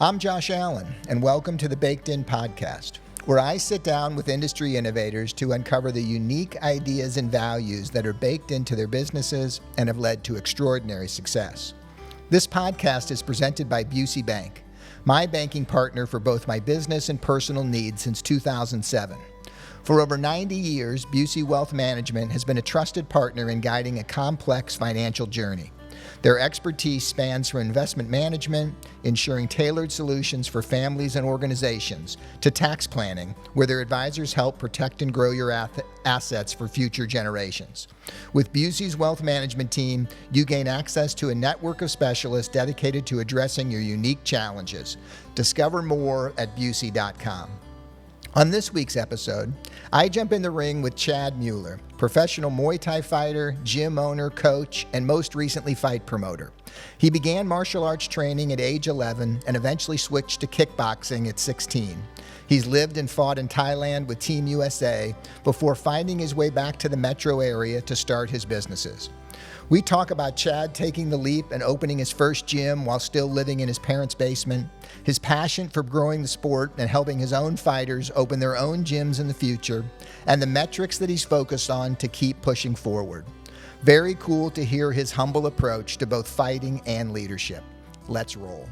I'm Josh Allen, and welcome to the Baked In Podcast, where I sit down with industry innovators to uncover the unique ideas and values that are baked into their businesses and have led to extraordinary success. This podcast is presented by Busey Bank, my banking partner for both my business and personal needs since 2007. For over 90 years, Busey Wealth Management has been a trusted partner in guiding a complex financial journey. Their expertise spans from investment management, ensuring tailored solutions for families and organizations, to tax planning, where their advisors help protect and grow your assets for future generations. With Busey's wealth management team, you gain access to a network of specialists dedicated to addressing your unique challenges. Discover more at Busey.com. On this week's episode, I jump in the ring with Chad Mueller, professional Muay Thai fighter, gym owner, coach, and most recently fight promoter. He began martial arts training at age 11 and eventually switched to kickboxing at 16. He's lived and fought in Thailand with Team USA before finding his way back to the metro area to start his businesses. We talk about Chad taking the leap and opening his first gym while still living in his parents' basement, his passion for growing the sport and helping his own fighters open their own gyms in the future, and the metrics that he's focused on to keep pushing forward. Very cool to hear his humble approach to both fighting and leadership. Let's roll.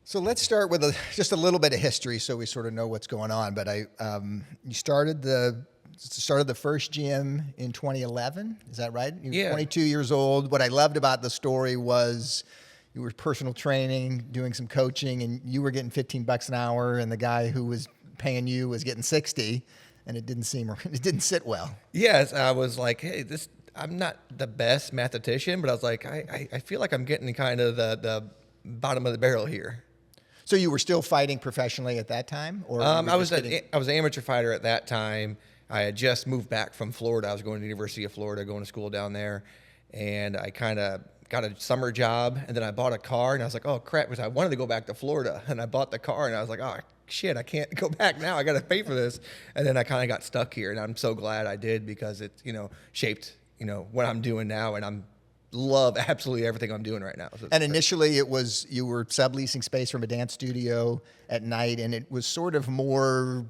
So let's start with just a little bit of history so we sort of know what's going on. But you started the first gym in 2011. Is that right? You were 22 years old. What I loved about the story was you were personal training, doing some coaching, and you were getting $15 an hour, and the guy who was paying you was getting 60, and it didn't sit well. Yes, I was like, hey, I'm not the best mathematician, but I was like, I feel like I'm getting kind of the bottom of the barrel here. So you were still fighting professionally at that time, or I was an amateur fighter at that time. I had just moved back from Florida. I was going to the University of Florida, going to school down there, and I kind of got a summer job, and then I bought a car, and I was like, oh, crap, because I wanted to go back to Florida, and I bought the car, and I was like, oh, shit, I can't go back now. I got to pay for this, and then I kind of got stuck here, and I'm so glad I did because it, shaped, what I'm doing now, and love absolutely everything I'm doing right now. So and initially it was, you were subleasing space from a dance studio at night, and it was sort of more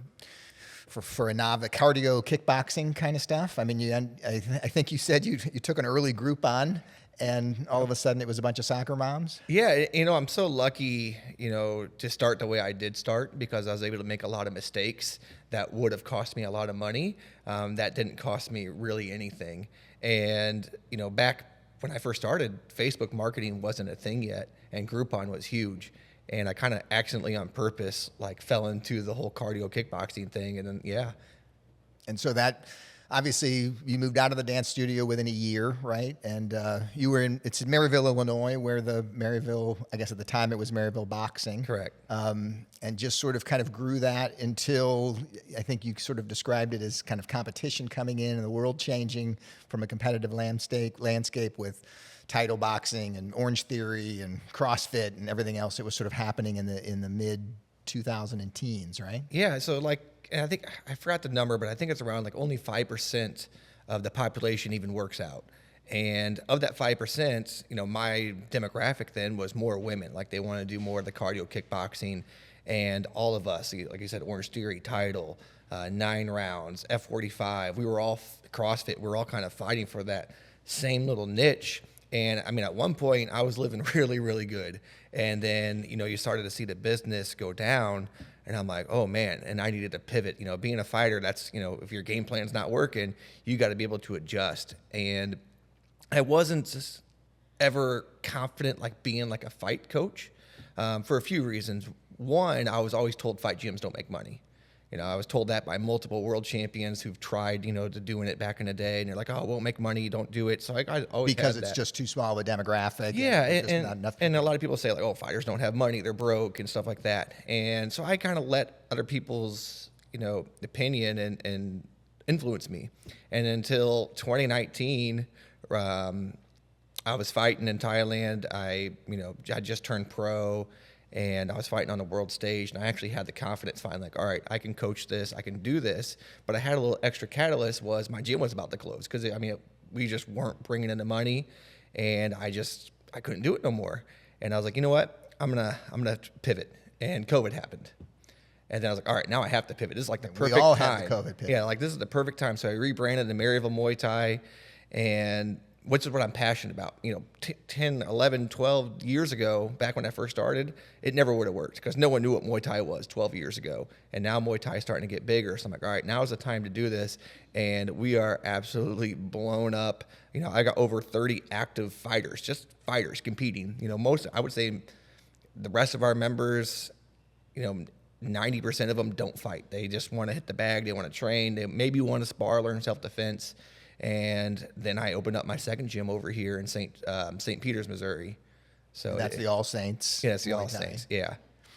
for a novice, cardio, kickboxing kind of stuff. I mean, I think you said you took an early group on, and all of a sudden it was a bunch of soccer moms. Yeah, I'm so lucky, to start the way I did start because I was able to make a lot of mistakes that would have cost me a lot of money. That didn't cost me really anything. And, back when I first started, Facebook marketing wasn't a thing yet, and Groupon was huge. And I kind of accidentally on purpose, fell into the whole cardio kickboxing thing. And then, yeah. And so that, obviously, you moved out of the dance studio within a year, right? And you were it's in Maryville, Illinois, where I guess at the time it was Maryville Boxing. Correct. And just sort of kind of grew that until, I think you sort of described it as kind of competition coming in and the world changing from a competitive landscape with title boxing and Orange Theory and CrossFit and everything else that was sort of happening in the mid 2000 teens, right? Yeah. So and I think I forgot the number, but I think it's around only 5% of the population even works out. And of that 5%, my demographic then was more women. They want to do more of the cardio kickboxing, and all of us, like you said, Orange Theory, title, 9 rounds, F45. We were all CrossFit. We were all kind of fighting for that same little niche. And I mean, at one point I was living really, really good. And then, you started to see the business go down, and I'm like, oh man, and I needed to pivot. Being a fighter, that's, if your game plan's not working, you got to be able to adjust. And I wasn't just ever confident being a fight coach for a few reasons. One, I was always told fight gyms don't make money. I was told that by multiple world champions who've tried, to doing it back in the day, and they're like, oh, it won't make money, don't do it. So I always because it's just too small of a demographic. Yeah, and a lot of people say oh, fighters don't have money, they're broke and stuff like that. And so I kind of let other people's, opinion and influence me. And until 2019, I was fighting in Thailand. I just turned pro. And I was fighting on the world stage, and I actually had the confidence finally, all right, I can coach this, I can do this. But I had a little extra catalyst was my gym was about to close because, we just weren't bringing in the money, and I couldn't do it no more. And I was like, you know what? I'm gonna pivot. And COVID happened. And then I was like, all right, now I have to pivot. This is like the perfect time. We all had the COVID pivot. Yeah, like this is the perfect time. So I rebranded the Maryville Muay Thai, and which is what I'm passionate about. 10, 11, 12 years ago, back when I first started, it never would have worked because no one knew what Muay Thai was 12 years ago. And now Muay Thai is starting to get bigger. So I'm like, all right, now is the time to do this. And we are absolutely blown up. I got over 30 active fighters, just fighters competing. Most, I would say the rest of our members, 90% of them don't fight. They just want to hit the bag. They want to train. They maybe want to spar, learn self-defense. And then I opened up my second gym over here in St. Peters, Missouri. So that's the All Saints. Yeah, it's the All Saints. Yeah.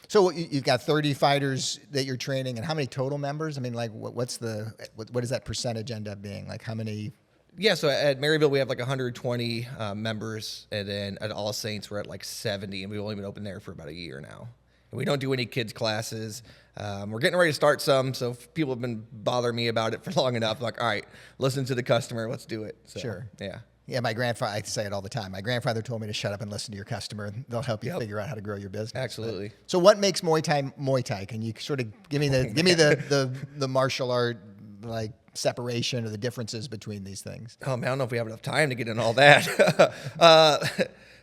So you've got 30 fighters that you're training, and how many total members? I mean, like, what does that percentage end up being? Like, how many? Yeah, so at Maryville we have like 120 members, and then at All Saints we're at like 70, and we've only been open there for about a year now. And we don't do any kids classes. We're getting ready to start some, so people have been bothering me about it for long enough. Like, all right, listen to the customer, let's do it. So, sure. Yeah. Yeah, my grandfather, I say it all the time. My grandfather told me to shut up and listen to your customer. They'll help you figure out how to grow your business. Absolutely. So what makes Muay Thai? Can you sort of give me the martial art like separation or the differences between these things? Oh man, I don't know if we have enough time to get into all that.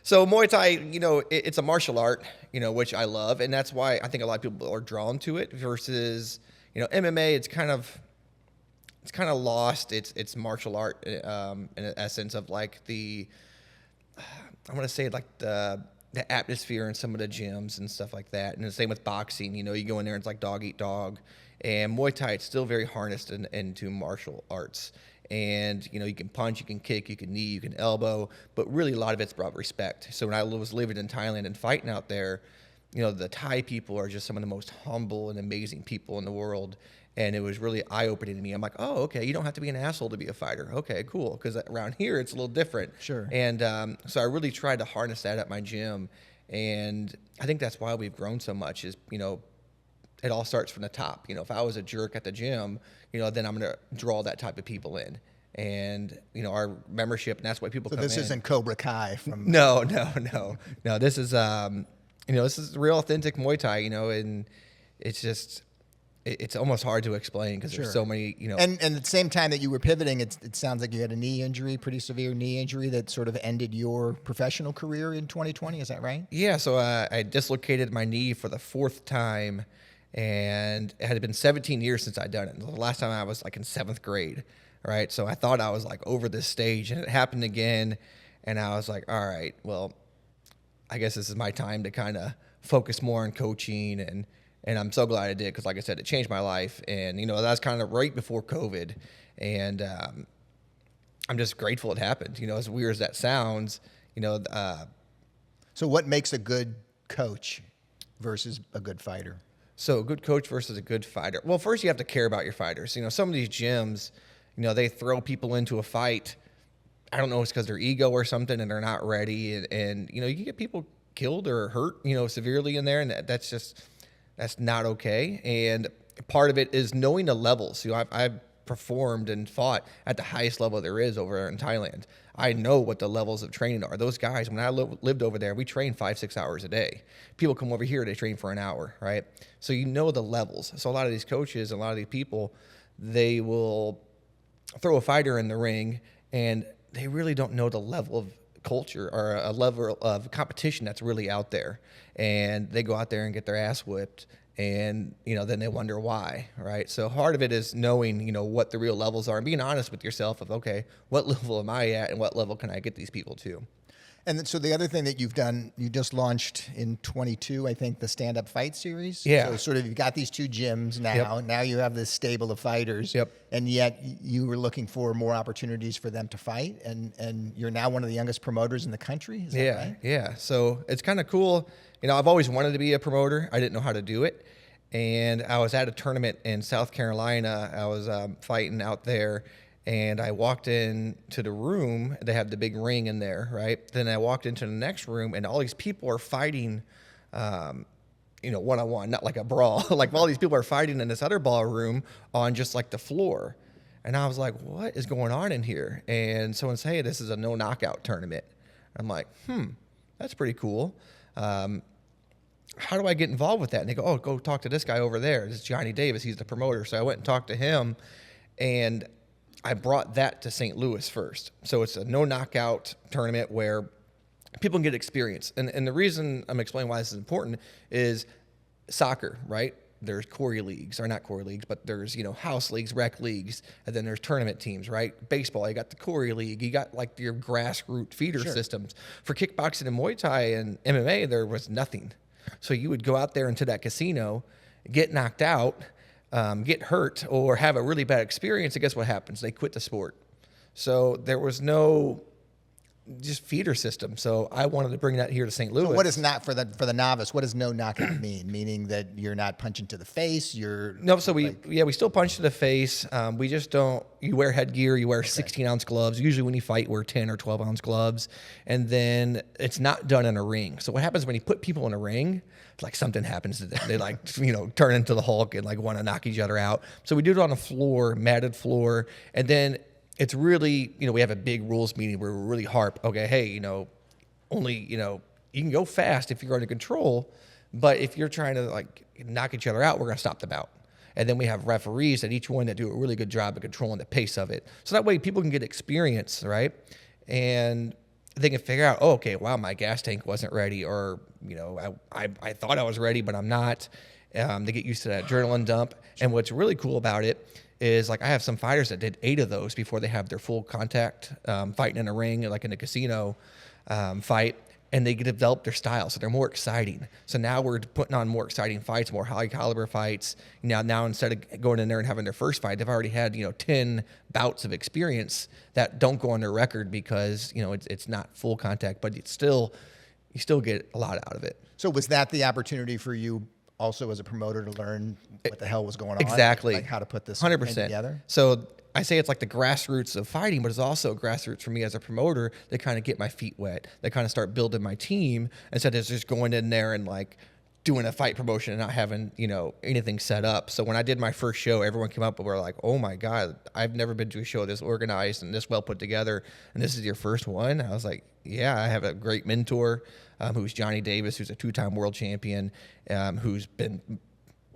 So Muay Thai, it's a martial art, which I love, and that's why I think a lot of people are drawn to it. Versus, MMA, it's kind of lost its martial art in an essence of like I want to say like the atmosphere in some of the gyms and stuff like that. And the same with boxing. You go in there and it's like dog eat dog. And Muay Thai, it's still very harnessed into martial arts. And, you can punch, you can kick, you can knee, you can elbow, but really a lot of it's about respect. So when I was living in Thailand and fighting out there, the Thai people are just some of the most humble and amazing people in the world. And it was really eye-opening to me. I'm like, oh, okay, you don't have to be an asshole to be a fighter. Okay, cool, because around here it's a little different. Sure. And so I really tried to harness that at my gym. And I think that's why we've grown so much is, it all starts from the top. If I was a jerk at the gym, then I'm going to draw that type of people in. And, our membership, and that's why people come in. So this isn't Cobra Kai from... No. This is, this is real authentic Muay Thai, and it's just, it's almost hard to explain because there's so many, And at the same time that you were pivoting, it sounds like you had a knee injury, pretty severe knee injury that sort of ended your professional career in 2020. Is that right? Yeah. So I dislocated my knee for the fourth time. And it had been 17 years since I'd done it. The last time I was like in 7th grade, right? So I thought I was like over this stage, and it happened again. And I was like, all right, well, I guess this is my time to kind of focus more on coaching. And I'm so glad I did because, like I said, it changed my life. And, that's kind of right before COVID. And I'm just grateful it happened. As weird as that sounds, So what makes a good coach versus a good fighter? So a good coach versus a good fighter. Well, first you have to care about your fighters. Some of these gyms, they throw people into a fight. I don't know, it's because they're ego or something and they're not ready. And you can get people killed or hurt, severely in there. And that's not okay. And part of it is knowing the levels. I've performed and fought at the highest level there is over in Thailand. I know what the levels of training are. Those guys, when I lived over there, we trained 5-6 hours a day. People come over here, they train for an hour, right? So the levels. So a lot of these coaches, a lot of these people, they will throw a fighter in the ring and they really don't know the level of culture or a level of competition that's really out there. And they go out there and get their ass whipped. And, then they wonder why, right? So part of it is knowing, what the real levels are and being honest with yourself of, okay, what level am I at and what level can I get these people to? And so the other thing that you've done, you just launched in 22, I think, the stand-up fight series. Yeah. So sort of you've got these 2 gyms now. Yep. Now you have this stable of fighters. Yep. And yet you were looking for more opportunities for them to fight. And you're now one of the youngest promoters in the country. Is that right? Yeah. So it's kind of cool. I've always wanted to be a promoter. I didn't know how to do it. And I was at a tournament in South Carolina. I was fighting out there. And I walked in to the room. They have the big ring in there, right? Then I walked into the next room, and all these people are fighting, one-on-one, not like a brawl. Like all these people are fighting in this other ballroom on just like the floor. And I was like, what is going on in here? And someone said, hey, this is a no-knockout tournament. I'm like, that's pretty cool. how do I get involved with that? And they go, oh, go talk to this guy over there. This is Johnny Davis. He's the promoter. So I went and talked to him, and I brought that to St. Louis first. So it's a no knockout tournament where people can get experience. And the reason I'm explaining why this is important is soccer, right? There's Corey leagues, or not Corey leagues, but there's, house leagues, rec leagues, and then there's tournament teams, right? Baseball, you got the Corey league, you got like your grassroots feeder systems. For kickboxing and Muay Thai and MMA, there was nothing. So you would go out there into that casino, get knocked out, get hurt, or have a really bad experience, and guess what happens? They quit the sport. So there was no just feeder system. So I wanted to bring that here to St. Louis. So what is not for the novice? What does no knockout mean? Meaning that you're not punching to the face. So we still punch to the face. We just don't. You wear headgear. You wear 16-ounce gloves. Usually when you fight, wear 10 or 12-ounce gloves. And then it's not done in a ring. So what happens when you put people in a ring? It's like something happens to them. They turn into the Hulk and want to knock each other out. So we do it on a floor, matted floor, and then it's really, we have a big rules meeting where we're really harp, okay, hey, only, you can go fast if you're under control, but if you're trying to knock each other out, we're going to stop the bout. And then we have referees at each one that do a really good job of controlling the pace of it. So that way people can get experience, right? And they can figure out, oh, okay, wow, my gas tank wasn't ready, or, I thought I was ready, but I'm not. They get used to that adrenaline dump. And what's really cool about it is I have some fighters that did 8 of those before they have their full contact fighting in a ring, like in a casino fight, and they develop their style, so they're more exciting. So now we're putting on more exciting fights, more high caliber fights. Now instead of going in there and having their first fight, they've already had 10 bouts of experience that don't go on their record because it's not full contact, but you still get a lot out of it. So was that the opportunity for you also as a promoter to learn what the hell was going on? Exactly. Like how to put this 100% together? So I say it's like the grassroots of fighting, but it's also grassroots for me as a promoter to kind of get my feet wet, to kind of start building my team instead of just going in there and doing a fight promotion and not having, anything set up. So when I did my first show, everyone came up and were like, oh my God, I've never been to a show this organized and this well put together, and this is your first one? I was like, yeah, I have a great mentor who's Johnny Davis, who's a 2-time world champion, who's been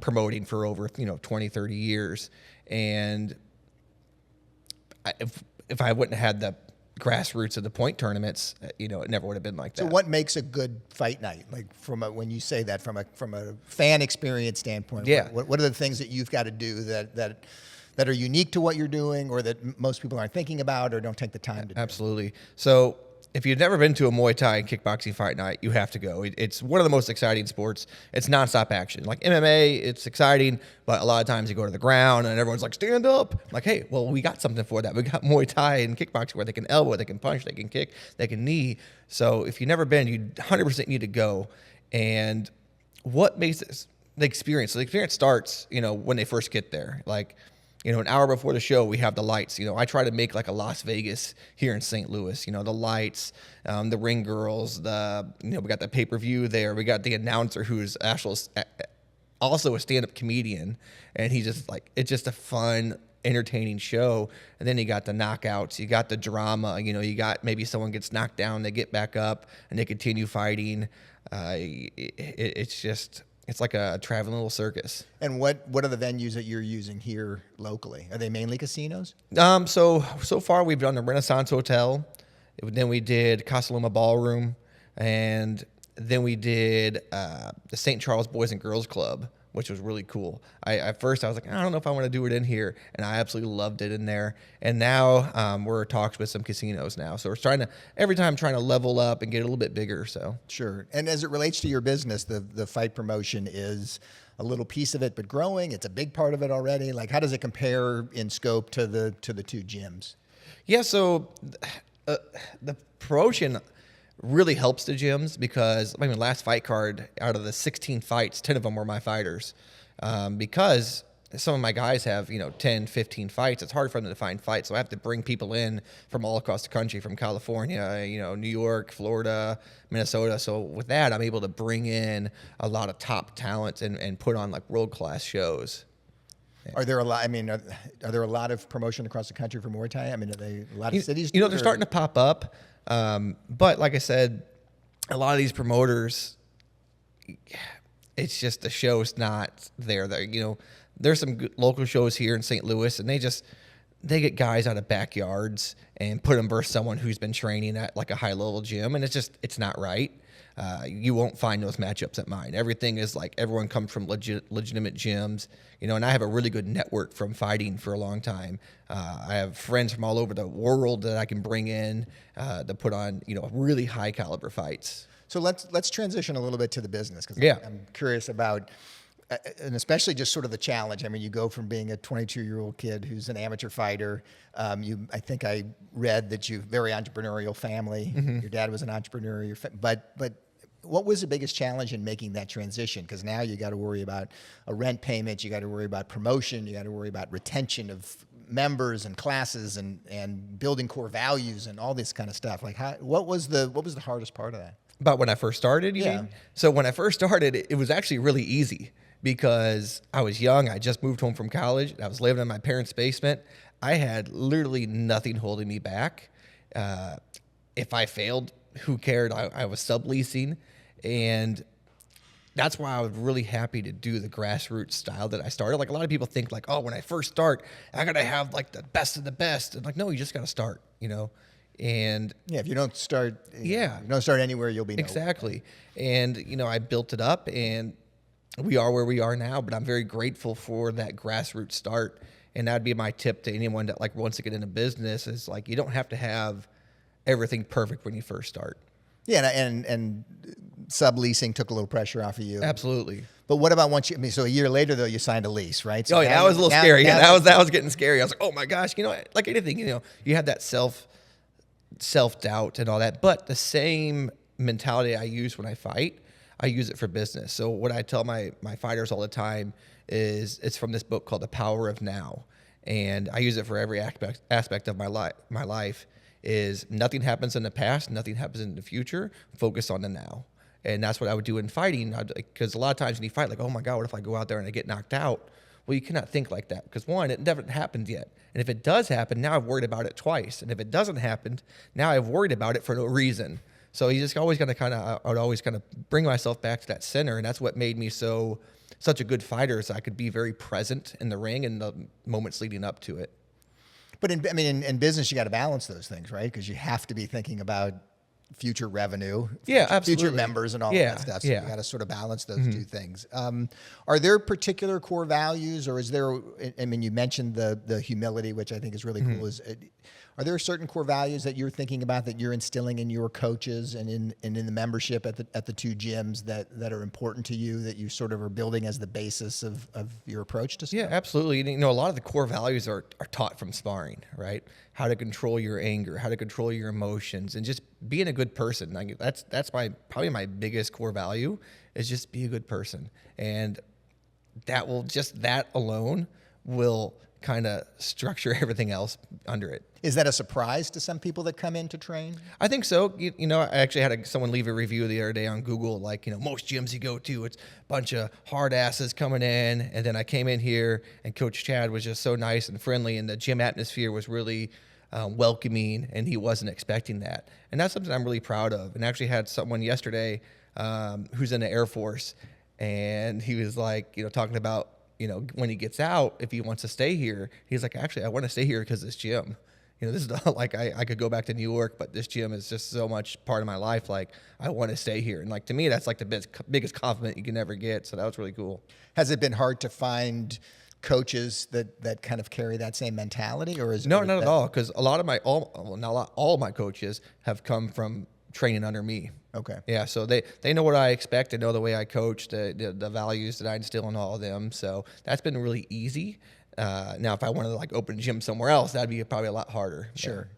promoting for over 20, 30 years. And if I wouldn't have had the grassroots of the point tournaments, it never would have been like that. So what makes a good fight night? When you say that from a fan experience standpoint, yeah. What are the things that you've got to do that are unique to what you're doing, or that most people aren't thinking about or don't take the time to do? Absolutely. So if you've never been to a Muay Thai and kickboxing fight night, you have to go. It's one of the most exciting sports. It's nonstop action. Like MMA, it's exciting, but a lot of times you go to the ground and everyone's like, stand up. I'm like, hey, well, we got something for that. We got Muay Thai and kickboxing where they can elbow, they can punch, they can kick, they can knee. So if you've never been, you 100% need to go. And what makes this the experience? So the experience starts, when they first get there. An hour before the show, we have the lights. I try to make like a Las Vegas here in St. Louis. The lights, the ring girls, we got the pay-per-view there. We got the announcer who's also a stand-up comedian, and he's just it's just a fun, entertaining show. And then you got the knockouts, you got the drama. You got maybe someone gets knocked down, they get back up, and they continue fighting. It's like a traveling little circus. And what are the venues that you're using here locally? Are they mainly casinos? So far we've done the Renaissance Hotel, then we did Casa Loma Ballroom, and then we did the St. Charles Boys and Girls Club, which was really cool. At first I was like, I don't know if I want to do it in here, and I absolutely loved it in there. And now we're in talks with some casinos now, so we're every time trying to level up and get a little bit bigger. So sure. And as it relates to your business, the fight promotion is a little piece of it, but growing. It's a big part of it already. How does it compare in scope to the 2 gyms? Yeah. So the promotion really helps the gyms because last fight card, out of the 16 fights, 10 of them were my fighters. Because some of my guys have, 10, 15 fights. It's hard for them to find fights. So I have to bring people in from all across the country, from California, New York, Florida, Minnesota. So with that, I'm able to bring in a lot of top talent and put on world-class shows. Are there a lot? Are there a lot of promotion across the country for Muay Thai? Are they a lot of cities? They're starting to pop up. But like I said, a lot of these promoters, it's just the show's not there. There's some good local shows here in St. Louis, and they get guys out of backyards and put them versus someone who's been training at like a high level gym, and it's not right. You won't find those matchups at mine. Everything is like everyone comes from legitimate gyms, and I have a really good network from fighting for a long time. I have friends from all over the world that I can bring in to put on, really high caliber fights. So let's transition a little bit to the business, because I'm curious about, and especially just sort of the challenge. I mean, you go from being a 22-year-old kid who's an amateur fighter. I think I read that you very entrepreneurial family. Mm-hmm. Your dad was an entrepreneur. But what was the biggest challenge in making that transition? Because now you got to worry about a rent payment, you got to worry about promotion, you got to worry about retention of members and classes, and building core values and all this kind of stuff. Like, what was the hardest part of that? About when I first started, you mean? So when I first started, it was actually really easy because I was young. I just moved home from college. I was living in my parents' basement. I had literally nothing holding me back. If I failed, who cared? I was subleasing. And that's why I was really happy to do the grassroots style that I started. Like, a lot of people think like, oh, when I first start, I got to have like the best of the best. And like, no, you just got to start, And if you don't start, if you don't start anywhere, you'll be nowhere. Exactly. And, I built it up, and we are where we are now, but I'm very grateful for that grassroots start. And that'd be my tip to anyone that like wants to get into business is like, you don't have to have everything perfect when you first start. Yeah, and subleasing took a little pressure off of you. Absolutely. But what about so a year later though, you signed a lease, right? So that was a little scary. That was getting scary. I was like, oh my gosh, like anything, you have that self-doubt and all that. But the same mentality I use when I fight, I use it for business. So what I tell my fighters all the time is it's from this book called The Power of Now. And I use it for every aspect of my life is nothing happens in the past, nothing happens in the future, focus on the now. And that's what I would do in fighting, because a lot of times when you fight, like, oh my God, what if I go out there and I get knocked out? Well, you cannot think like that, because one, it never happened yet. And if it does happen, now I've worried about it twice. And if it doesn't happen, now I've worried about it for no reason. So you just always got to I would always kind of bring myself back to that center. And that's what made me such a good fighter, is I could be very present in the ring and the moments leading up to it. But in business, you got to balance those things, right? Because you have to be thinking about future revenue, future members, and all that stuff. So you got to sort of balance those two things. Are there particular core values, or is there? I mean, you mentioned the humility, which I think is really cool. Are there certain core values that you're thinking about that you're instilling in your coaches and in the membership at the two gyms that are important to you, that you sort of are building as the basis of your approach to stuff? Yeah, absolutely. A lot of the core values are taught from sparring, right? How to control your anger, how to control your emotions, and just being a good person. Like, that's probably my biggest core value, is just be a good person. And that alone will kind of structure everything else under it. Is that a surprise to some people that come in to train? I think so. I actually had someone leave a review the other day on Google, like, most gyms you go to, it's a bunch of hard asses coming in. And then I came in here, and Coach Chad was just so nice and friendly, and the gym atmosphere was really welcoming, and he wasn't expecting that. And that's something I'm really proud of. And actually had someone yesterday who's in the Air Force, and he was like, talking about, when he gets out, if he wants to stay here, he's like, actually, I want to stay here because this gym. This is not like I could go back to New York, but this gym is just so much part of my life. Like, I want to stay here. And like, to me, that's like the biggest compliment you can ever get. So that was really cool. Has it been hard to find coaches that kind of carry that same mentality, or is no, not at all? Because all of my coaches have come from training under me. Okay. Yeah, so they know what I expect. They know the way I coach, the values that I instill in all of them. So that's been really easy. Now, if I wanted to like open a gym somewhere else, that'd be probably a lot harder. Sure.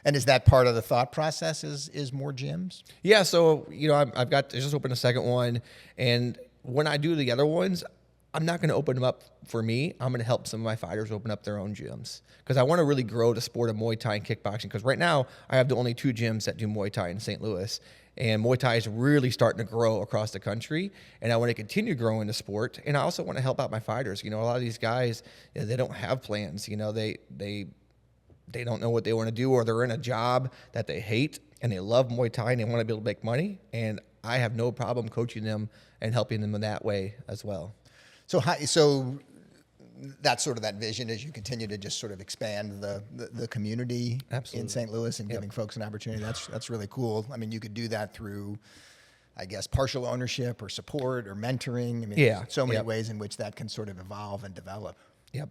And is that part of the thought process? Is more gyms? Yeah. So I just opened a second one, and when I do the other ones, I'm not going to open them up for me. I'm going to help some of my fighters open up their own gyms, because I want to really grow the sport of Muay Thai and kickboxing. Because right now I have the only two gyms that do Muay Thai in St. Louis, and Muay Thai is really starting to grow across the country. And I want to continue growing the sport, and I also want to help out my fighters. A lot of these guys, they don't have plans. They don't know what they want to do, or they're in a job that they hate and they love Muay Thai and they want to be able to make money. And I have no problem coaching them and helping them in that way as well. So that's sort of that vision as you continue to just sort of expand the community Absolutely. in St. Louis and giving folks an opportunity. That's really cool. I mean, you could do that through, I guess, partial ownership or support or mentoring. I mean, there's so many ways in which that can sort of evolve and develop. Yep.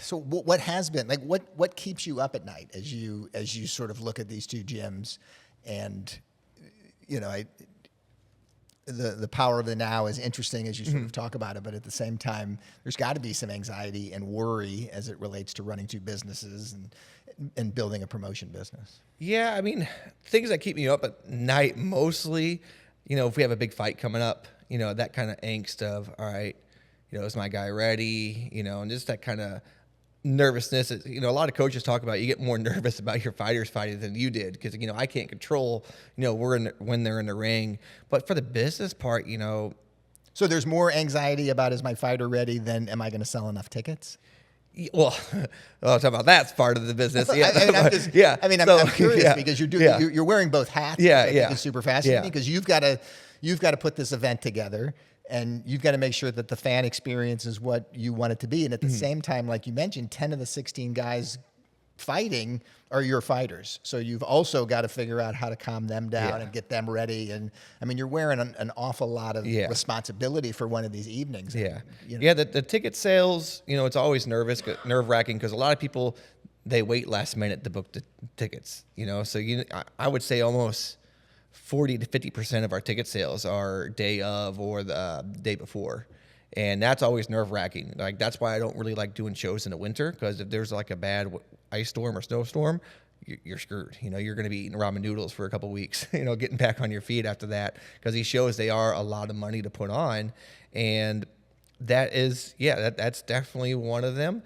So what has been like what keeps you up at night as you sort of look at these two gyms, and the power of the now is interesting as you sort of talk about it, but at the same time, there's got to be some anxiety and worry as it relates to running two businesses and building a promotion business. Yeah, I mean, things that keep me up at night mostly, if we have a big fight coming up, that kind of angst of, all right, is my guy ready? And just that kind of nervousness. A lot of coaches talk about you get more nervous about your fighters fighting than you did because, I can't control, when they're in the ring. But for the business part, So there's more anxiety about is my fighter ready than am I going to sell enough tickets? Well, I'll talk about that's part of the business. Yeah, I'm curious because you're wearing both hats. Yeah, which I think is super fascinating because you've got to put this event together. And you've got to make sure that the fan experience is what you want it to be. And at the same time, like you mentioned, 10 of the 16 guys fighting are your fighters. So you've also got to figure out how to calm them down and get them ready. And I mean, you're wearing an awful lot of responsibility for one of these evenings. Yeah. The ticket sales, it's always nerve-wracking because a lot of people, they wait last minute to book the tickets, So I would say almost 40 to 50% of our ticket sales are day of or the day before. And that's always nerve wracking. Like, that's why I don't really like doing shows in the winter. Cause if there's like a bad ice storm or snowstorm, you're screwed. You're going to be eating ramen noodles for a couple of weeks, getting back on your feet after that. Cause these shows, they are a lot of money to put on. And that is, that's definitely one of them.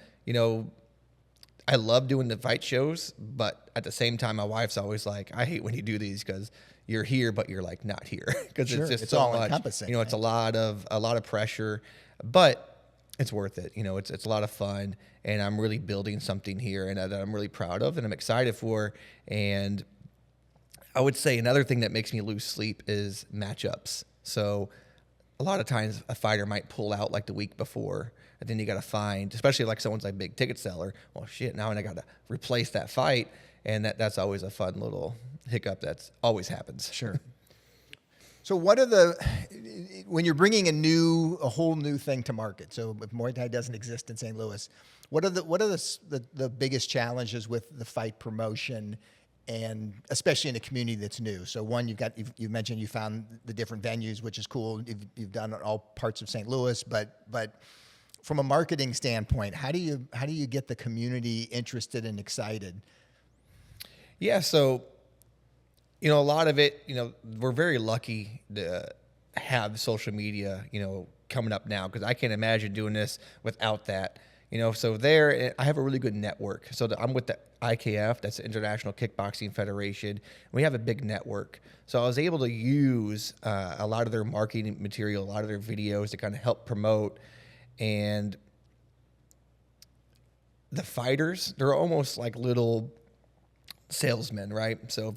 I love doing the fight shows, but at the same time, my wife's always like, I hate when you do these because you're here, but you're like not here because it's just it's so all much. encompassing. It's a lot of pressure, but it's worth it. It's a lot of fun, and I'm really building something here, and that I'm really proud of, and I'm excited for. And I would say another thing that makes me lose sleep is matchups. So a lot of times a fighter might pull out like the week before, and then you got to find, especially like someone's like big ticket seller. Well, shit, now I got to replace that fight. And that's always a fun little hiccup that always happens. Sure. So when you're bringing a whole new thing to market, so if Muay Thai doesn't exist in St. Louis, what are the biggest challenges with the fight promotion, and especially in a community that's new? So one, you mentioned you found the different venues, which is cool. You've done all parts of St. Louis, but from a marketing standpoint, how do you get the community interested and excited? Yeah, so, a lot of it, we're very lucky to have social media, coming up now because I can't imagine doing this without that. So I have a really good network. So I'm with the IKF, that's the International Kickboxing Federation. We have a big network. So I was able to use a lot of their marketing material, a lot of their videos to kind of help promote. And the fighters, they're almost like little salesmen, right? So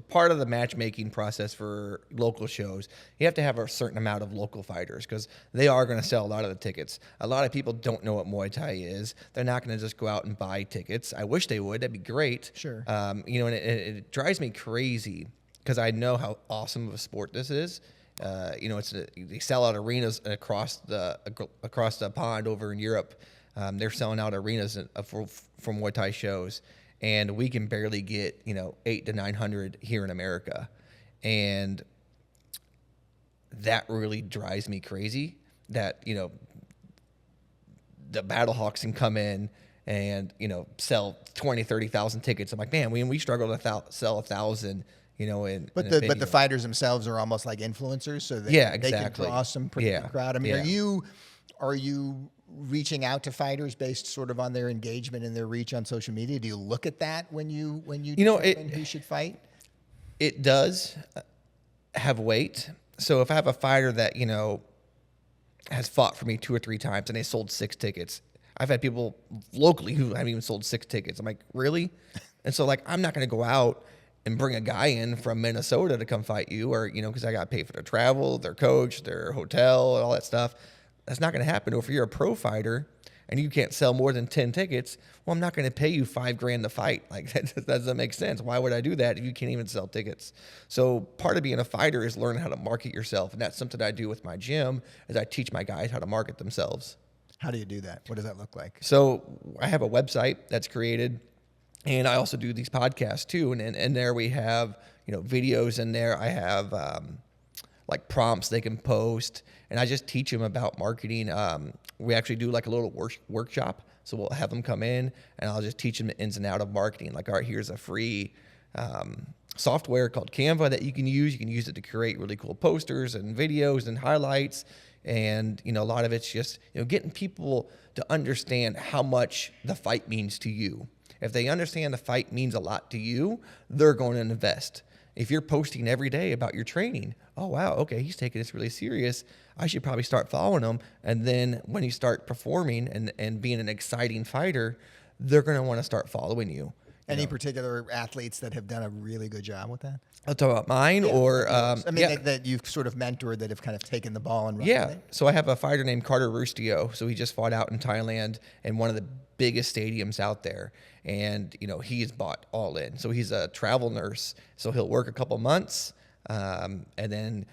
part of the matchmaking process for local shows, you have to have a certain amount of local fighters because they are going to sell a lot of the tickets. A lot of people don't know what Muay Thai is. They're not going to just go out and buy tickets. I wish they would. That'd be great. Sure. And it drives me crazy because I know how awesome of a sport this is. They sell out arenas across the pond over in Europe. They're selling out arenas for Muay Thai shows. And we can barely get, 800 to 900 here in America. And that really drives me crazy that, the Battlehawks can come in and, sell 20, 30,000 tickets. I'm like, man, we struggle to sell 1,000, But the fighters themselves are almost like influencers. So they can draw some pretty good crowd. I mean, are you reaching out to fighters based sort of on their engagement and their reach on social media? Do you look at that when you determine who should fight? It does have weight. So if I have a fighter that, has fought for me 2 or 3 times and they sold 6 tickets, I've had people locally who haven't even sold 6 tickets. I'm like, really? And so I'm not going to go out and bring a guy in from Minnesota to come fight you, or, you know, because I got to pay for their travel, their coach, their hotel, and all that stuff. That's not going to happen. Or if you're a pro fighter and you can't sell more than 10 tickets, well, I'm not going to pay you $5,000 to fight. Like, that doesn't make sense. Why would I do that if you can't even sell tickets? So part of being a fighter is learning how to market yourself. And that's something I do with my gym, is I teach my guys how to market themselves. How do you do that? What does that look like? So I have a website that's created, and I also do these podcasts too. And there we have, you know, videos in there. I have like prompts they can post, and I just teach them about marketing. We actually do like a little workshop. So we'll have them come in, and I'll just teach them the ins and out of marketing. Like, all right, here's a free software called Canva that you can use. You can use it to create really cool posters and videos and highlights. And, you know, a lot of it's just, you know, getting people to understand how much the fight means to you. If they understand the fight means a lot to you, they're going to invest. If you're posting every day about your training, oh, wow, okay, he's taking this really serious, I should probably start following him. And then when you start performing and being an exciting fighter, they're going to want to start following you. Any particular athletes that have done a really good job with that? I'll talk about mine, or I mean, that you've sort of mentored, that have kind of taken the ball and run with it? So I have a fighter named Carter Rustio. So he just fought out in Thailand in one of the biggest stadiums out there. And, you know, he's bought all in. So he's a travel nurse. So he'll work a couple months and then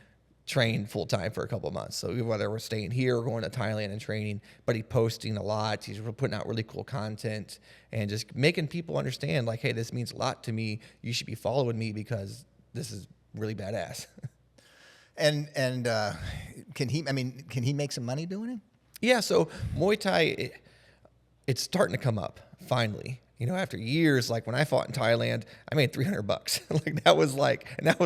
train full time for a couple months. So whether we're staying here or going to Thailand and training, but he's posting a lot. He's putting out really cool content and just making people understand, like, hey, this means a lot to me. You should be following me because this is really badass. And can he make some money doing it? Yeah. So Muay Thai, it's starting to come up finally. You know, after years, like when I fought in Thailand, I made $300. that was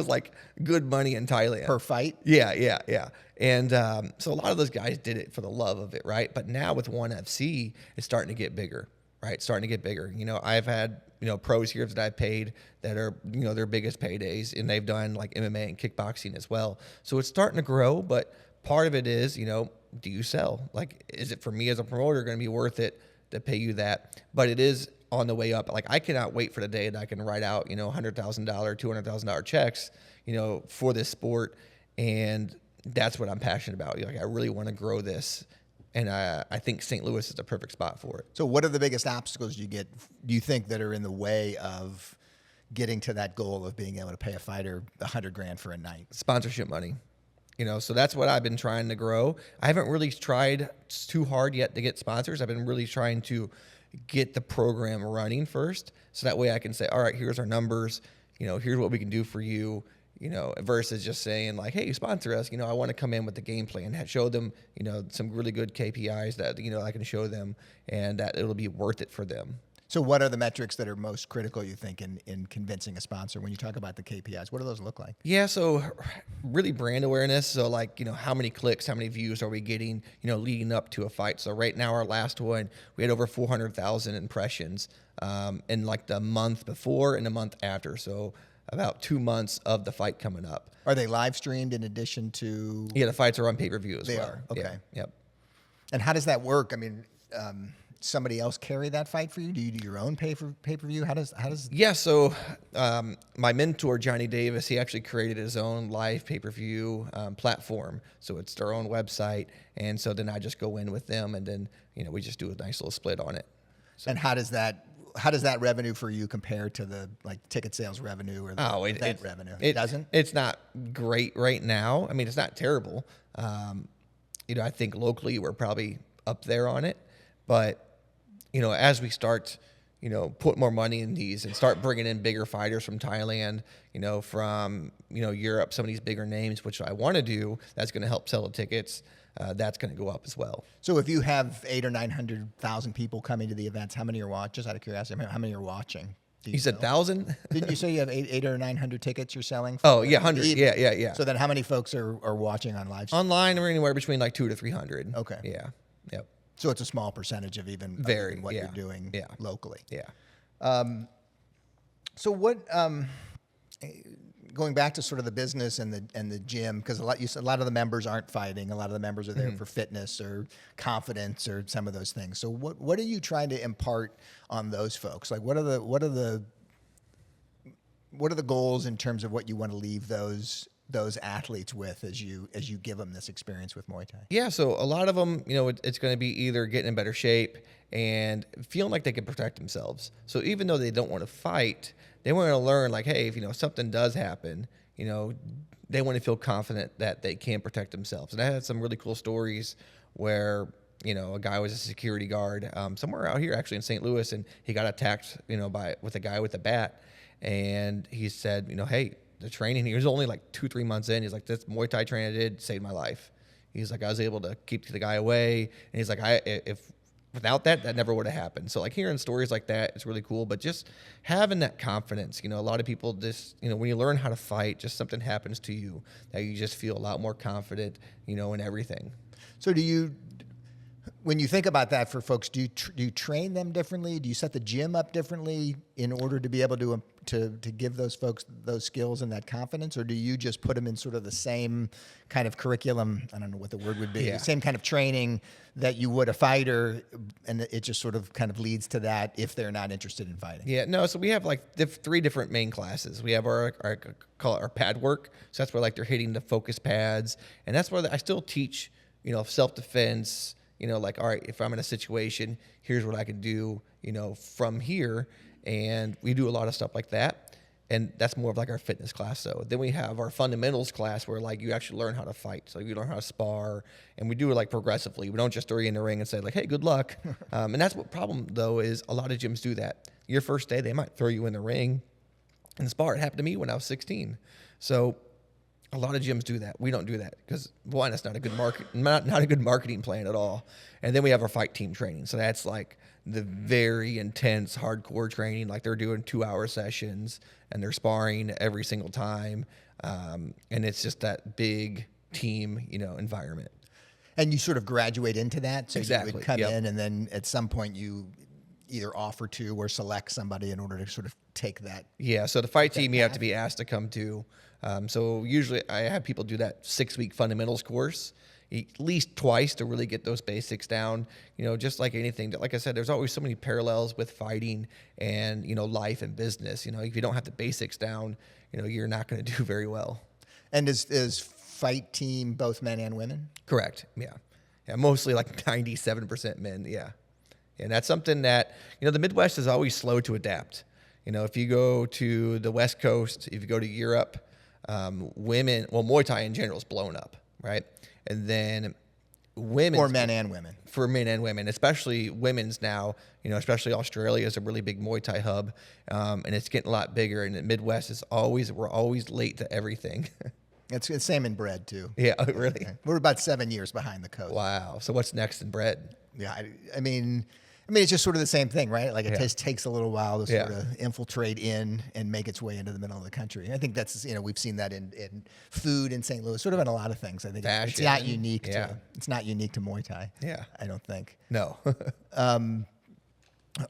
like good money in Thailand Per fight. Yeah. And so a lot of those guys did it for the love of it, right? But now with ONE FC, it's starting to get bigger, right? It's starting to get bigger. You know, I've had, you know, pros here that I've paid that are, you know, their biggest paydays, and they've done like MMA and kickboxing as well. So it's starting to grow, but part of it is, you know, do you sell? Like, is it for me as a promoter going to be worth it to pay you that? But it is on the way up. Like, I cannot wait for the day that I can write out, you know, $100,000, $200,000 checks, you know, for this sport. And that's what I'm passionate about. Like, I really want to grow this. And I think St. Louis is the perfect spot for it. So what are the biggest obstacles do you think that are in the way of getting to that goal of being able to pay a fighter $100,000 for a night? Sponsorship money. You know, so that's what I've been trying to grow. I haven't really tried too hard yet to get sponsors. I've been really trying to get the program running first, so that way I can say, all right, here's our numbers, you know, here's what we can do for you, you know, versus just saying like, hey, sponsor us. You know, I want to come in with the game plan, show them, you know, some really good KPIs that, you know, I can show them, and that it'll be worth it for them. So what are the metrics that are most critical, you think, in convincing a sponsor? When you talk about the KPIs, what do those look like? Yeah, so really brand awareness. So like, you know, how many clicks, how many views are we getting, you know, leading up to a fight? So right now, our last one, we had over 400,000 impressions in like the month before and the month after. So about 2 months of the fight coming up. Are they live streamed in addition to? Yeah, the fights are on pay-per-view as well. They are, okay. Yeah, yep. And how does that work? I mean, somebody else carry that fight for you? Do you do your own pay-per-view? How does? Yeah, so my mentor, Johnny Davis, he actually created his own live pay-per-view platform. So it's their own website. And so then I just go in with them, and then, you know, we just do a nice little split on it. So. And how does that revenue for you compare to the like ticket sales revenue or the event revenue? It doesn't? It's not great right now. I mean, it's not terrible. You know, I think locally we're probably up there on it. But, you know, as we start, you know, put more money in these and start bringing in bigger fighters from Thailand, you know, from, you know, Europe, some of these bigger names, which I want to do, that's going to help sell the tickets. That's going to go up as well. So if you have 800,000 or 900,000 people coming to the events, how many are watching? Just out of curiosity, how many are watching? You said 1,000? Didn't you say you have 800 or 900 tickets you're selling? Oh, yeah, 100. Yeah. So then how many folks are watching on live stream? Online, we're anywhere between like 200 to 300. Okay. Yeah. Yep. So it's a small percentage of even what you're doing locally. Yeah. So what? Going back to sort of the business and the gym, because a lot of the members aren't fighting. A lot of the members are there for fitness or confidence or some of those things. So what are you trying to impart on those folks? Like what are the what are the goals in terms of what you want to leave those athletes with as you give them this experience with Muay Thai? Yeah, so a lot of them, it's going to be either getting in better shape and feeling like they can protect themselves. So even though they don't want to fight, they want to learn, like, hey, if something does happen, they want to feel confident that they can protect themselves. And I had some really cool stories where a guy was a security guard somewhere out here, actually in St. Louis, and he got attacked, with a guy with a bat, and he said, hey, the training, he was only like 2-3 months in. He's like, this Muay Thai training I did saved my life. He's like, I was able to keep the guy away. And he's like, if without that never would have happened. So like hearing stories like that, it's really cool. But just having that confidence, a lot of people just, when you learn how to fight, just something happens to you that you just feel a lot more confident, in everything. So when you think about that for folks, do you train them differently? Do you set the gym up differently in order to be able to give those folks those skills and that confidence? Or do you just put them in sort of the same kind of curriculum, I don't know what the word would be, the same kind of training that you would a fighter, and it just sort of kind of leads to that if they're not interested in fighting? Yeah, no, so we have like 3 different main classes. We have our call it our pad work. So that's where like they're hitting the focus pads. And that's where I still teach, self-defense, like, all right, if I'm in a situation, here's what I can do, from here. And we do a lot of stuff like that. And that's more of like our fitness class. So then we have our fundamentals class where like you actually learn how to fight. So you learn how to spar, and we do it like progressively. We don't just throw you in the ring and say like, hey, good luck. And that's what problem though is a lot of gyms do that. Your first day, they might throw you in the ring and spar. It happened to me when I was 16. So a lot of gyms do that. We don't do that because, one, it's not a good not a good marketing plan at all. And then we have our fight team training. So that's like the very intense, hardcore training. Like they're doing 2-hour sessions and they're sparring every single time. And it's just that big team, environment. And you sort of graduate into that. So exactly. You would come in, and then at some point you either offer to or select somebody in order to sort of take that. Yeah. So the fight team you have to be asked to come to. So usually I have people do that 6-week fundamentals course at least twice to really get those basics down. Just like anything, like I said, there's always so many parallels with fighting and, life and business. If you don't have the basics down, you're not going to do very well. And is fight team both men and women? Correct. Yeah. Yeah. Mostly like 97% men. Yeah. And that's something that, the Midwest is always slow to adapt. If you go to the West Coast, if you go to Europe, women, Muay Thai in general is blown up, right? And then women. For men and women. For men and women, especially women's now, especially Australia is a really big Muay Thai hub. And it's getting a lot bigger. And the Midwest we're always late to everything. It's the same in bread too. Yeah, really? Okay. We're about 7 years behind the coast. Wow. So what's next in bread? Yeah, I mean, it's just sort of the same thing, right? Like it takes a little while to sort of infiltrate in and make its way into the middle of the country. And I think that's, we've seen that in food in St. Louis, sort of in a lot of things. I think it's not unique it's not unique to Muay Thai. Yeah. I don't think. No.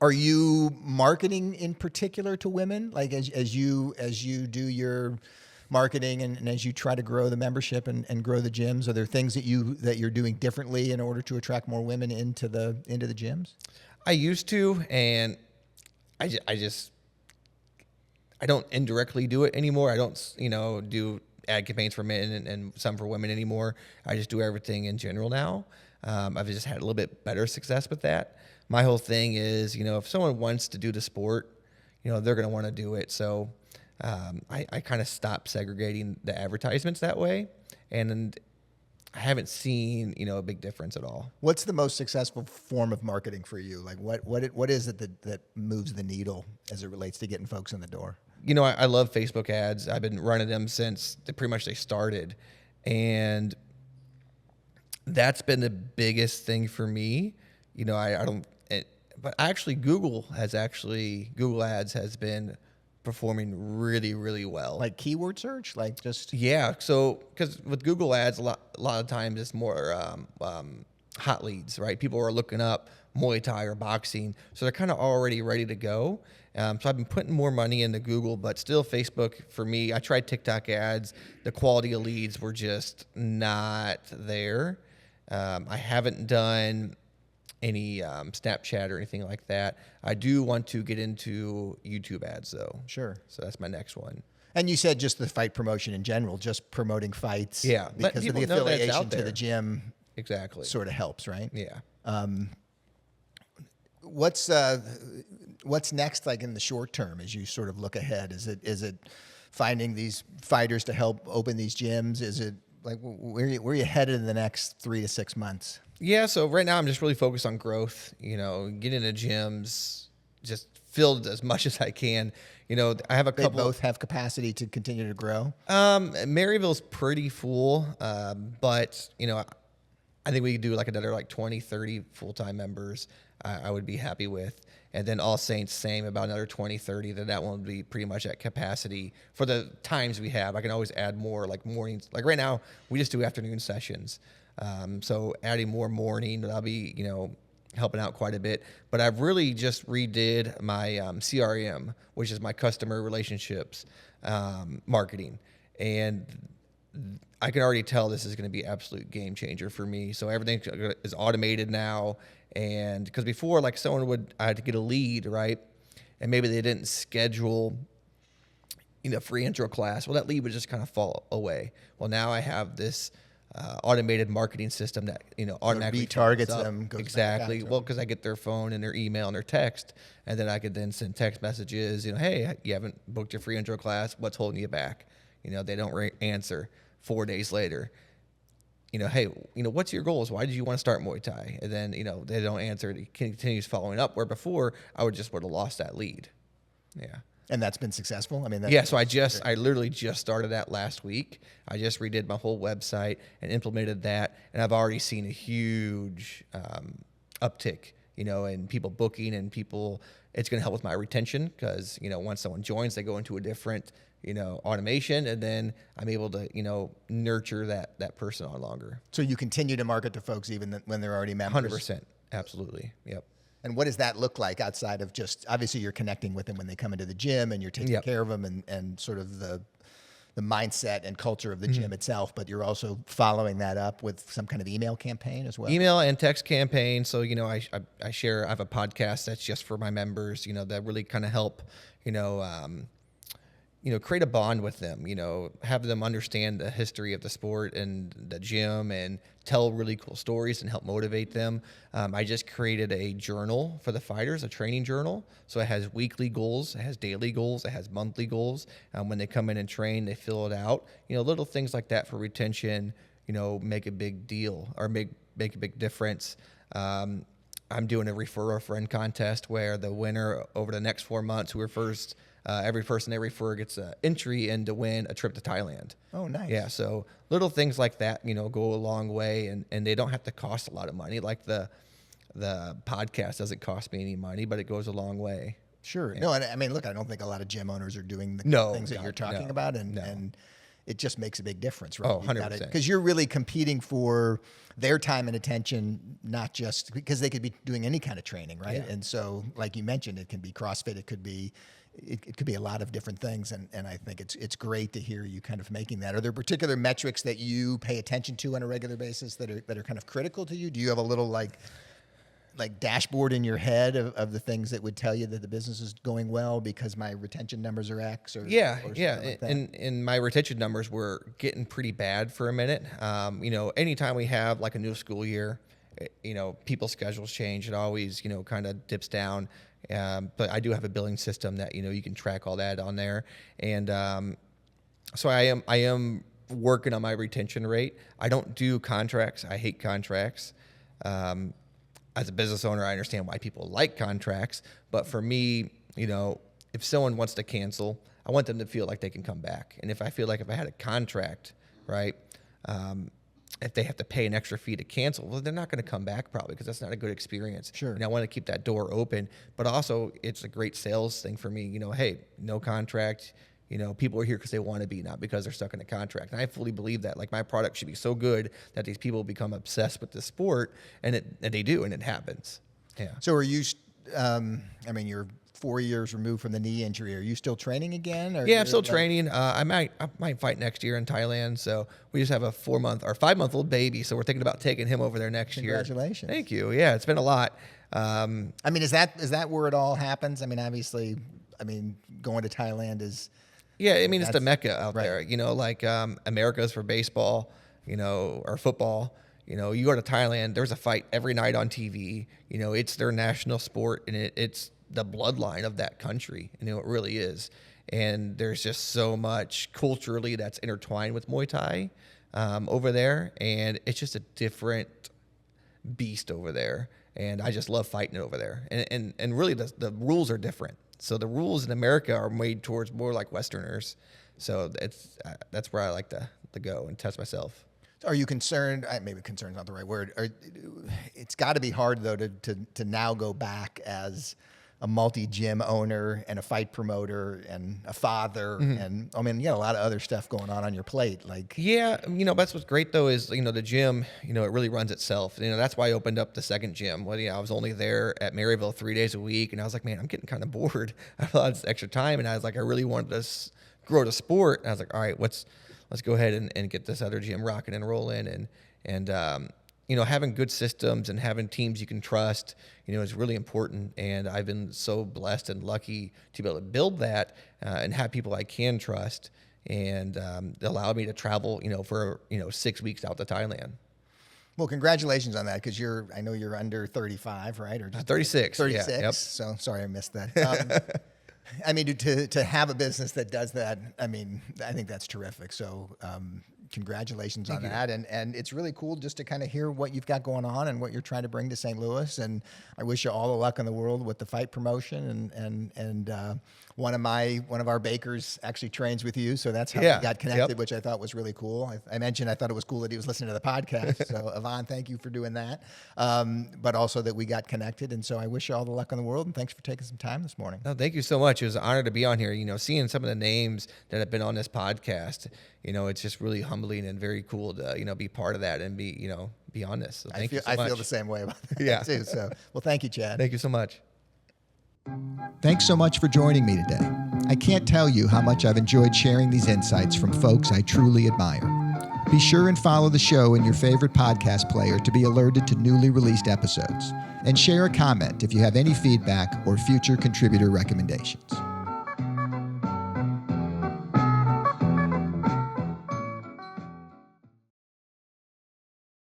Are you marketing in particular to women? Like as you do your marketing and as you try to grow the membership and grow the gyms, are there things that you're doing differently in order to attract more women into the gyms? I used to, and I don't indirectly do it anymore. I don't, do ad campaigns for men and some for women anymore. I just do everything in general now. I've just had a little bit better success with that. My whole thing is, if someone wants to do the sport, they're going to want to do it. So I kind of stopped segregating the advertisements that way, and I haven't seen a big difference at all. What's the most successful form of marketing for you? Like what is it that moves the needle as it relates to getting folks in the door? I love Facebook ads. I've been running them since they started, and that's been the biggest thing for me. But actually Google Ads has been performing really, really well. Like keyword search? Like just... Yeah. So, because with Google Ads, a lot of times it's more hot leads, right? People are looking up Muay Thai or boxing, so they're kind of already ready to go. So I've been putting more money into Google, but still Facebook for me. I tried TikTok ads. The quality of leads were just not there. I haven't done any Snapchat or anything like that. I do want to get into YouTube ads though. Sure. So that's my next one. And you said just the fight promotion in general, just promoting fights. Yeah, let because of the people know that it's affiliation out to there. the gym Exactly. sort of helps, right? Yeah. What's next, like in the short term, as you sort of look ahead? Is it finding these fighters to help open these gyms? Is it like where are you headed in the next 3 to 6 months? Yeah. So right now I'm just really focused on growth. Getting into gyms, just filled as much as I can. I have a They couple. both have capacity to continue to grow. Maryville's pretty full, but I think we could do like another 20, 30 full-time members. I would be happy with. And then All Saints, same, about another 20, 30. That one would be pretty much at capacity for the times we have. I can always add more, like mornings. Like right now, we just do afternoon sessions. So adding more morning, that'll be, helping out quite a bit. But I've really just redid my CRM, which is my customer relationships marketing. And I can already tell this is going to be absolute game changer for me. So everything is automated now. And because before, I had to get a lead, right? And maybe they didn't schedule, free intro class. Well, that lead would just kind of fall away. Well, now I have this automated marketing system that, automatically retargets follows up. them. Goes Exactly. back Well, because I get their phone and their email and their text. And then I could then send text messages, hey, you haven't booked your free intro class. What's holding you back? They don't answer 4 days later. Hey, what's your goals? Why did you want to start Muay Thai? And then, they don't answer. It continues following up, where before I would have lost that lead. Yeah. And that's been successful? I mean, So I literally just started that last week. I just redid my whole website and implemented that. And I've already seen a huge uptick, in people booking and people. It's going to help with my retention because, once someone joins, they go into a different, automation, and then I'm able to, nurture that person on longer. So you continue to market to folks even when they're already members? 100%. Absolutely. Yep. And what does that look like outside of just, obviously you're connecting with them when they come into the gym and you're taking care of them and sort of the mindset and culture of the gym itself, but you're also following that up with some kind of email campaign as well? Email and text campaign. So, I have a podcast that's just for my members, that really kind of help, create a bond with them, have them understand the history of the sport and the gym and tell really cool stories and help motivate them. I just created a journal for the fighters, a training journal. So it has weekly goals, it has daily goals, it has monthly goals. When they come in and train, they fill it out. Little things like that for retention, make a big deal or make a big difference. I'm doing a refer a friend contest where the winner over the next 4 months, who refers every person they refer gets an entry in to win a trip to Thailand. Oh, nice. Yeah, so little things like that, go a long way, and they don't have to cost a lot of money. Like the podcast doesn't cost me any money, but it goes a long way. Sure. Yeah. No, and I mean, look, I don't think a lot of gym owners are doing the things that you're talking about, and it just makes a big difference, right? Oh, 100%. Because you're really competing for their time and attention, not just because they could be doing any kind of training, right? Yeah. And so, like you mentioned, it can be CrossFit, it could be a lot of different things, and I think it's great to hear you kind of making that. Are there particular metrics that you pay attention to on a regular basis that are kind of critical to you? Do you have a little like dashboard in your head of the things that would tell you that the business is going well because my retention numbers are X or something like that? And my retention numbers were getting pretty bad for a minute. Anytime we have like a new school year, people's schedules change. It always, kind of dips down. But I do have a billing system that, you can track all that on there. And so I am working on my retention rate. I don't do contracts. I hate contracts. As a business owner, I understand why people like contracts. But for me, if someone wants to cancel, I want them to feel like they can come back. And if I feel like if I had a contract, right, if they have to pay an extra fee to cancel, well, they're not going to come back probably because that's not a good experience. Sure. And I want to keep that door open. But also, it's a great sales thing for me. Hey, no contract. People are here because they want to be, not because they're stuck in a contract. And I fully believe that. Like, my product should be so good that these people become obsessed with the sport, and they do, and it happens. Yeah. So are you I mean, you're 4 years removed from the knee injury. Are you still training again? Or Yeah, I'm still training. I might fight next year in Thailand. So we just have a 5-month-old baby. So we're thinking about taking him over there next year. Congratulations. Thank you. Yeah, it's been a lot. I mean, is that where it all happens? I mean, obviously, going to Thailand is. Yeah, I mean, it's the Mecca out right. there. You know, like America's for baseball, you know, or football. You know, you go to Thailand, there's a fight every night on TV. You know, it's their national sport, and it's the bloodline of that country. You know, it really is. And there's just so much culturally that's intertwined with Muay Thai over there, and it's just a different beast over there. And I just love fighting it over there. And really, the rules are different. So the rules in America are made towards more like Westerners. So that's where I like to go and test myself. Are you concerned? Maybe concerned is not the right word. It's got to be hard though to now go back as a multi-gym owner and a fight promoter and a father, and I mean, you got a lot of other stuff going on your plate. Like, yeah, you know, that's what's great though is, you know, the gym, you know, it really runs itself. You know, that's why I opened up the second gym. Well, I was only there at Maryville 3 days a week, and I was like, man, I'm getting kind of bored. I have a lot of extra time, and I was like, I really wanted to grow the sport. And I was like, all right, let's go ahead and get this other gym rocking and rolling, and you know, having good systems and having teams you can trust, you know, is really important. And I've been so blessed and lucky to be able to build that and have people I can trust, and allowed me to travel, you know, for 6 weeks out to Thailand. Well, congratulations on that, because I know you're under 35, right? Or just 36. 36. Yeah, yep. So sorry I missed that. I mean, to have a business that does that, I mean, I think that's terrific. So congratulations on that. And it's really cool just to kind of hear what you've got going on and what you're trying to bring to St. Louis. And I wish you all the luck in the world with the fight promotion. And one of our bakers actually trains with you. So that's how we got connected, which I thought was really cool. I mentioned I thought it was cool that he was listening to the podcast. So Yvonne, thank you for doing that. But also that we got connected. And so I wish you all the luck in the world. And thanks for taking some time this morning. No, thank you so much. It was an honor to be on here. You know, seeing some of the names that have been on this podcast, you know, it's just really humbling and very cool to, you know, be part of that and be on this. So thank you so much. I feel the same way about that too. So, well, thank you, Chad. Thank you so much. Thanks so much for joining me today. I can't tell you how much I've enjoyed sharing these insights from folks I truly admire. Be sure and follow the show in your favorite podcast player to be alerted to newly released episodes. And share a comment if you have any feedback or future contributor recommendations.